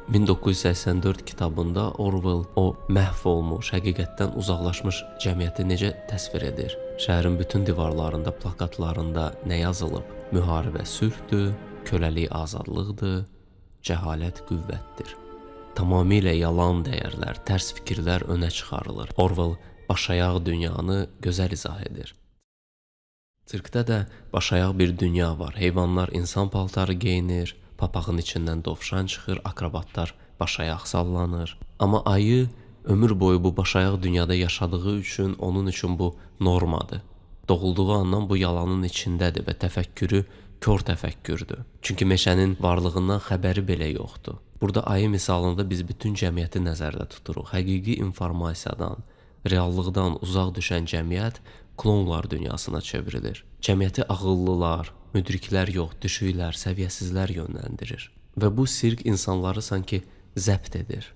1984 kitabında Orwell o məhv olmuş, həqiqətdən uzaqlaşmış cəmiyyəti necə təsvir edir? Şəhərin bütün divarlarında, plakatlarında nə yazılıb? Müharibə sülhdür, köləlik azadlıqdır, cəhalət qüvvətdir. Tamamilə yalan dəyərlər, tərs fikirlər önə çıxarılır. Orwell başayaq dünyanı gözəl izah edir. Sirkdə də başayaq bir dünya var. Heyvanlar insan paltarı geyinir, papağın içindən dovşan çıxır, akrobatlar başayaq sallanır. Amma ayı ömür boyu bu başayaq dünyada yaşadığı üçün, onun üçün bu normadır. Doğulduğu andan bu yalanın içindədir və təfəkkürü kör təfəkkürdür. Çünki meşənin varlığından xəbəri belə yoxdur. Burada ayı misalında biz bütün cəmiyyəti nəzərdə tuturuq. Həqiqi informasiyadan, reallıqdan uzaq düşən cəmiyyət klonlar dünyasına çevrilir. Cəmiyyəti ağıllılar, müdriklər yox, düşüklər, səviyyəsizlər yönləndirir. Və bu sirk insanları sanki zəbt edir.